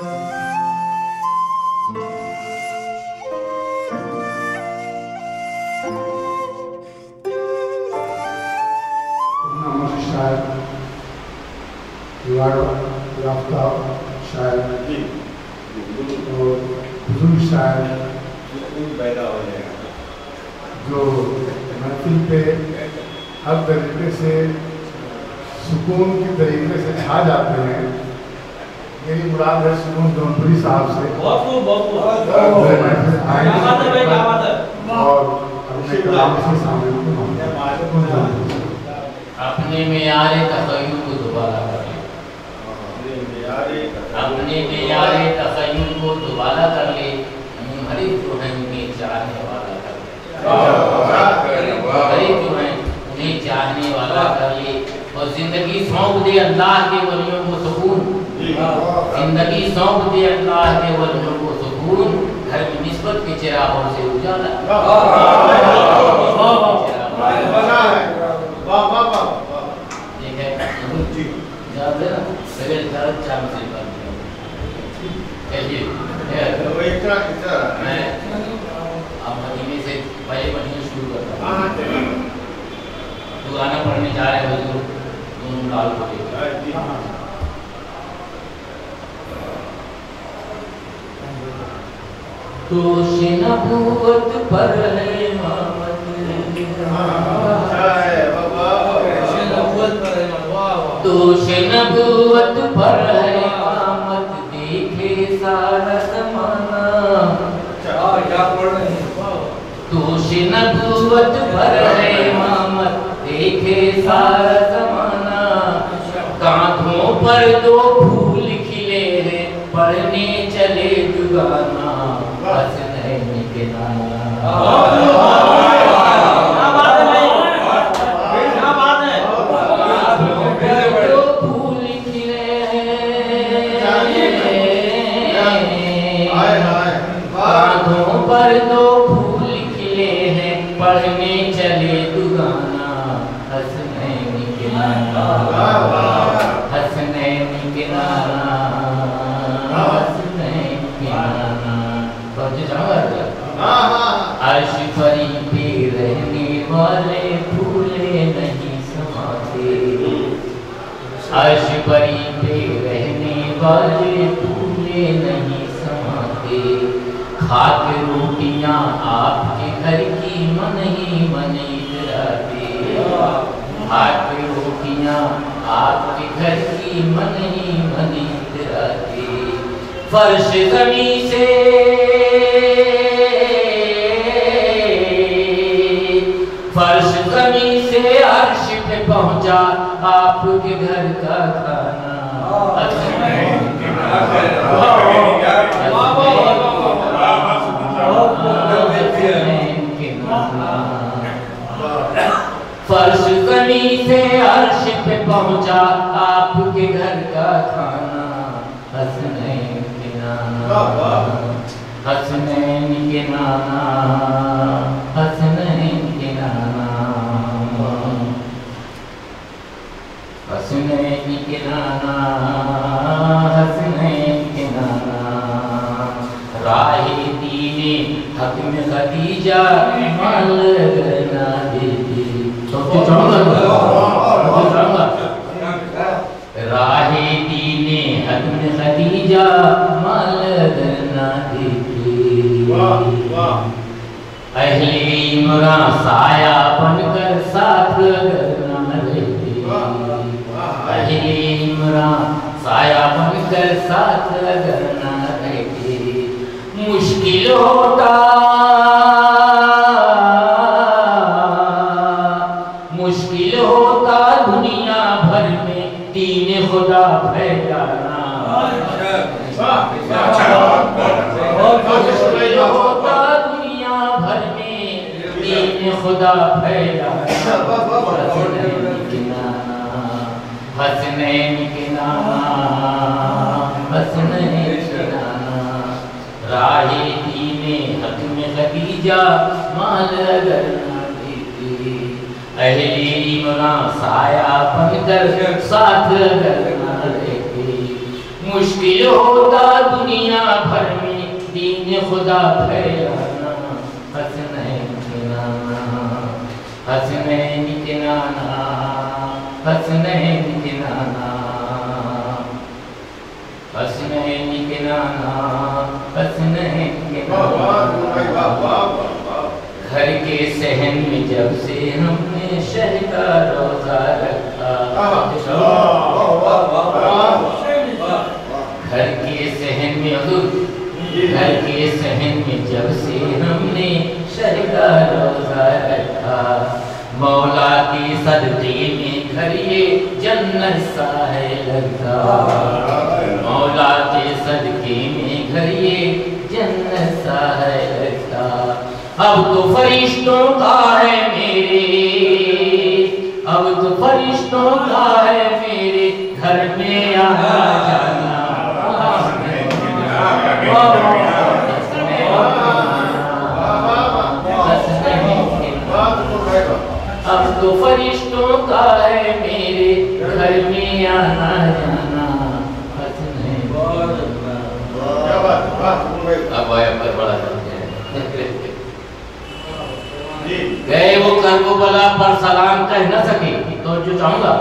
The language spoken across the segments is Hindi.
जो महफिल पे हर तरीके से सुकून के तरीके से छा जाते हैं, यही मुराद है सुकून जौनपुरी साहब से। और अपने कलाम से सामने अपने मेयारे तखय्युल को दोबारा कर ले, अपने मेयारे तखय्युल को दोबारा कर ले, मुनहरिफ जो है उन्हें चाहने वाला कर ले, मुनहरिफ जो है उन्हें चाहने वाला कर ले, और जिंदगी सौंप दे अल्लाह के वलियों को सुकून, जिंदगी सौंप दे अल्लाह के वलियों को सुकून, घर में निस्बत के चिरागों से उजाला। अब मदीने से पहले मदीने शुरू करता हूँ, गाना पढ़ने जा रहे हो जो दोनों लाल को दोष नबूवत पर है इमामत, दोष नबूवत पर है इमामत, देखे सारा ज़माना। दोष नबूवत पर है इमामत, देखे सारा ज़माना। कांधों पर दो फूल खिले हैं, पढ़ने चले जुगाना, हसनैन के नाना। पर दो फूल खिले हैं, पढ़ने चले दुगाना, हसनैन के नाना, हसनैन के नाना, हसनैन के नाना। अर्श परी पे रहने वाले फूले नहीं समाते, अर्श परी पे रहने वाले फूले नहीं समाते। खाके रोटियां आपके घर की मन ही मन इतराते, खाके रोटियां आपके घर की मन ही मन इतराते। फर्श ज़मीं से फर्श ज़मीं से अर्श पे पहुंचा आपके घर का खाना। फर्श ज़मीं से अर्श पे पहुंचा आपके घर का खाना, हसनैन के नाना, हसनैन के नाना, हसनैन के नाना, हसनैन के नाना, हसनैन के नाना। राहे दीने हक में खदीजा माल करना देती, राहे दीने हक में खदीजा माल करना देती। अहले इमरान साया बनकर साथ करना देती, अहले इमरान साया बनकर साथ करना देती। मुश्किल होता मुश्किल होता दुनिया भर में दीन खुदा फैलाना, मुश्किल होता दुनिया भर में दीन खुदा फैलाना। हसनैन के नाना, हसनैन के नाना। राहे दीने हक में खदीजा माल करना देती, अहले इमरान साया बनकर साथ करना देती। मुश्किल होता दुनिया भर में दीन खुदा फैलाना, हसनैन के नाना, हसनैन के नाना, हसनैन के नाना, हसनैन के नाना, हसनैन के नाना। घर के सहन में जब से हमने शह का रोजा रखा, घर के सहन में घर के सहन में जब से हमने शह का रोजा रखा, मौला के सदके में घर ये जन्नत सा है लगता, मौला के सदके में घर ये जन्नत सा है लगता। अब तो फरिश्तों का है मेरे, अब तो फरिश्तों का है मेरे घर में आना जाना, अब तो फरिश्तों का है मेरे घर में आना जाना, अब आया पर बड़ा गए वो करबला पर सलाम कह न सके, तो जो चाहूंगा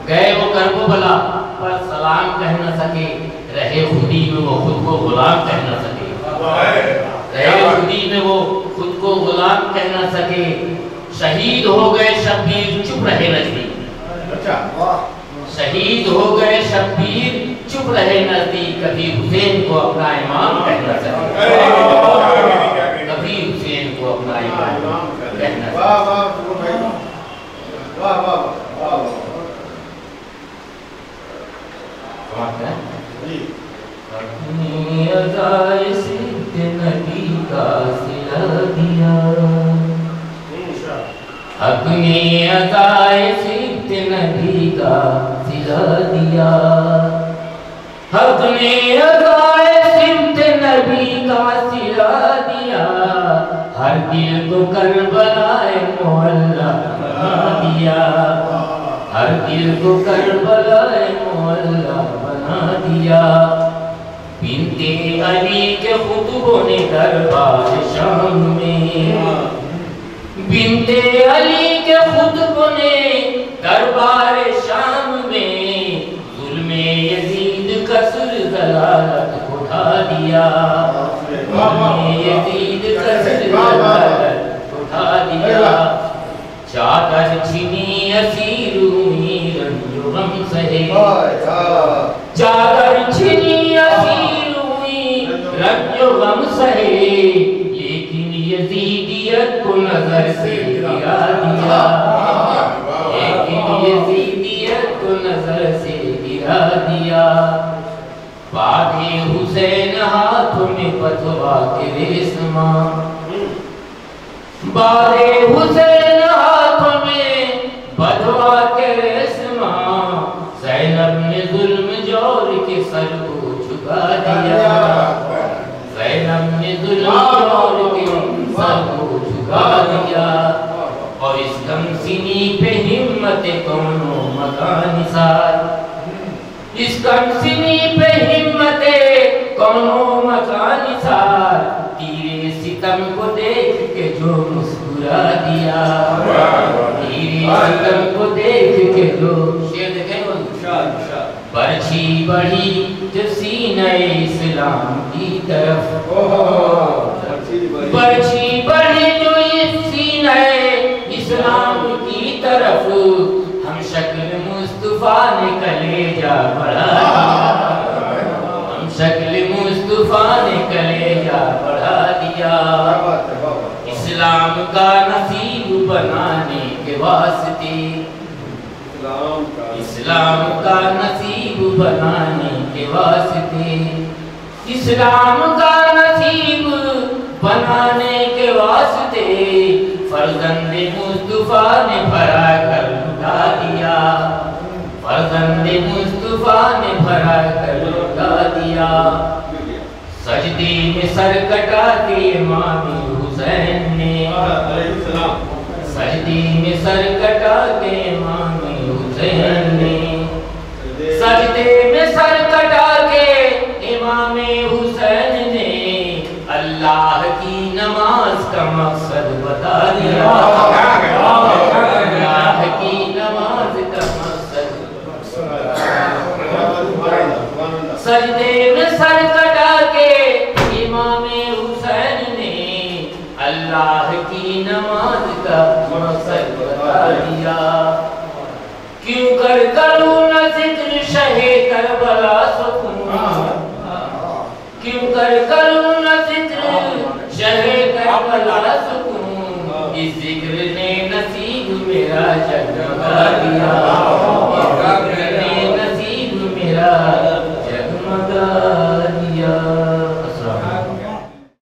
गए वो करबला पर सलाम कह न सके, रहे खुदी में वो खुद को गुलाम कह न सके, रहे खुदी में वो खुद को गुलाम कह न सके, शहीद हो गए शब्बीर चुप रहे नजदीक, शहीद हो गए शब्बीर चुप रहे नजदीक, कभी हुसैन को अपना इमाम कह न सके, कभी हुसैन को अपना इमाम कह न सके। अपनी अज़ाए सिद्ध नबी का सिला दिया, अपनी अज़ाए सिद्ध नबी का सिला दिया, अपने अज़ाए सिद्ध नबी का सिला दिया, हर दिल को करबलाए मोहल्ला बना दिया, हर दिल को करबलाए मोहल्ला बना दिया। बिनते अली के खुतबों ने दरबार शाम में, बिनते अली के खुतबों ने दरबार शाम में, जुल्मे यजीद कसर जलालत उठा दिया, जुल्मे यजीद कसर जलालत उठा दिया। चादर छिनी असीर हुई रंजो गम सहे, चादर छिनी असीर हुई रंजो गम सहे, लेकिन यजीदियत को नजर से गिरा दिया, लेकिन यजीदियत को नजर से गिरा दिया। बाधे हुसैन हाथों में पथवा के रेशमा, बाधे हुसैन हाथों में पथवा के रेशमा, ज़ैनब ने जुल्म जोर के सर को झुका दिया, ज़ैनब ने जुल्म जोर के सर को झुका दिया। और इस कमसिनी पे हिम्मत कौनो मकान सार, इस कमसिनी पे हिम्मत कौनो मकान सार, तीरे सितम को देख के जो मुस्कुरा दिया, तीरे सितम को देख के जो शेर देखे बरछी बढ़ी जो सीने इस्लाम की तरफ, बरछी बढ़ी जो इस सीने इस्लाम की तरफ, हम शक्ल मुस्तफा ने कलेजा बढ़ा दिया, हम शक्ल मुस्तफा ने कलेजा बढ़ा दिया। इस्लाम का नसीब बनाने के वास्ते, इस्लाम का नसीब बनाने के वास्ते, इस्लाम का नसीब बनाने के वास्ते, फर्जंदे मुस्तफा ने भरा कर लुटा दिया, फर्जंदे मुस्तफा ने भरा कर लुटा दिया। सजदे में सर कटा के इमाम हुसैन ने, सजदे में सर कटा के इमाम हुसैन ने, सजदे में सर कटा दिया। क्यों कर करूं न जिक्र शहे करबला सुकून, क्यों कर करूं